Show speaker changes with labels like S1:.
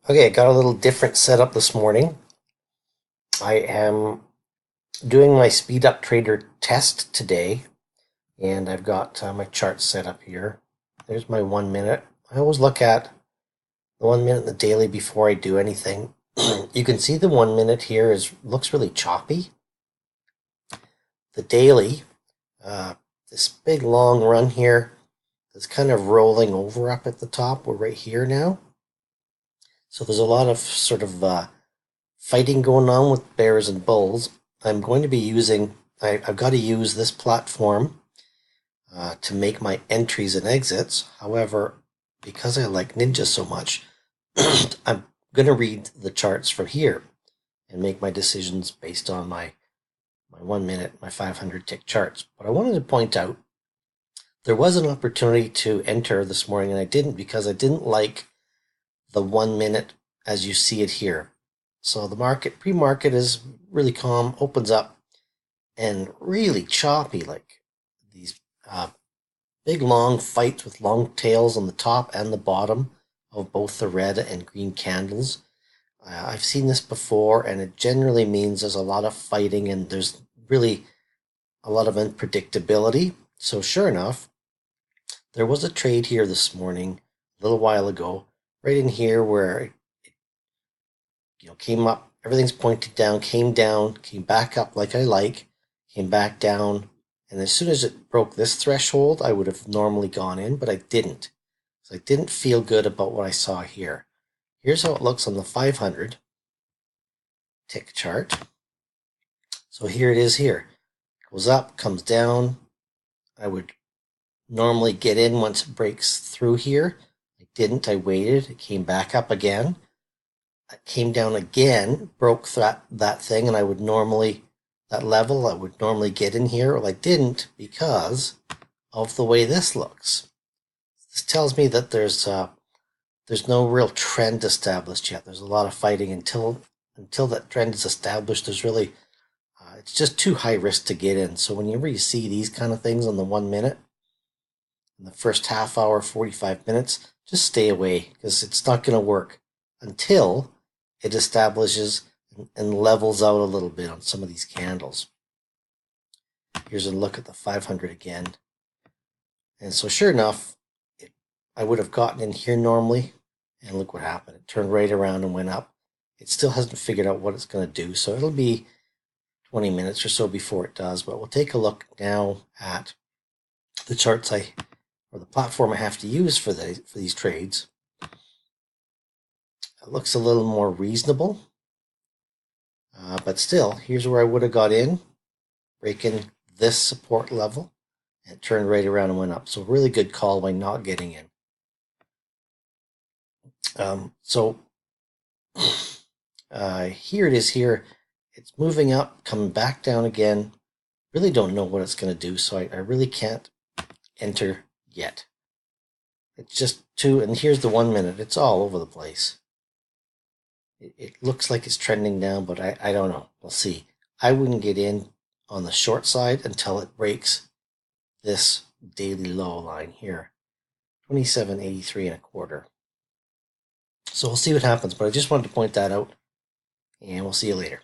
S1: Okay, I got a little different setup this morning. I am doing my speed up trader test today, and I've got my chart set up here. There's my 1 minute. I always look at the 1 minute in the daily before I do anything. You can see the 1 minute here looks really choppy. The daily, this big long run here is kind of rolling over up at the top. We're right here now. So there's a lot of sort of fighting going on with bears and bulls. I'm going to be I've got to use this platform to make my entries and exits. However, because I like Ninja so much, I'm going to read the charts from here and make my decisions based on my 1 minute, my 500 tick charts. But I wanted to point out there was an opportunity to enter this morning, and I didn't because I didn't like the 1 minute as you see it here. So the pre-market is really calm, opens up, and really choppy, like these big long fights with long tails on the top and the bottom of both the red and green candles. I've seen this before, and it generally means there's a lot of fighting and there's really a lot of unpredictability. So sure enough, there was a trade here this morning, a little while ago, right in here where it came up, everything's pointed down, came back up like I like, came back down, and as soon as it broke this threshold, I would have normally gone in, but I didn't. So I didn't feel good about what I saw here. Here's how it looks on the 500 tick chart. So here it is here. Goes up, comes down. I would normally get in once it breaks through here. I didn't, I waited, it came back up again. It came down again, broke that thing, and that level, I would normally get in here. Well, I didn't because of the way this looks. This tells me that there's no real trend established yet. There's a lot of fighting until that trend is established. There's really it's just too high risk to get in. So whenever you see these kind of things on the 1 minute, in the first half hour, 45 minutes, just stay away because it's not going to work until it establishes and levels out a little bit on some of these candles. Here's a look at the 500 again. And so sure enough, I would have gotten in here normally, and look what happened. It turned right around and went up. It still hasn't figured out what it's going to do, so it'll be 20 minutes or so before it does, but we'll take a look now at the charts or the platform I have to use for these trades. It looks a little more reasonable, but still, here's where I would have got in, breaking this support level, and it turned right around and went up. So really good call by not getting in. Here it is here. It's moving up, coming back down again. Really don't know what it's going to do, so I really can't enter yet. It's just and here's the 1 minute. It's all over the place. It looks like it's trending down, but I don't know. We'll see. I wouldn't get in on the short side until it breaks this daily low line here, 27.83 1/4. So we'll see what happens, but I just wanted to point that out, and we'll see you later.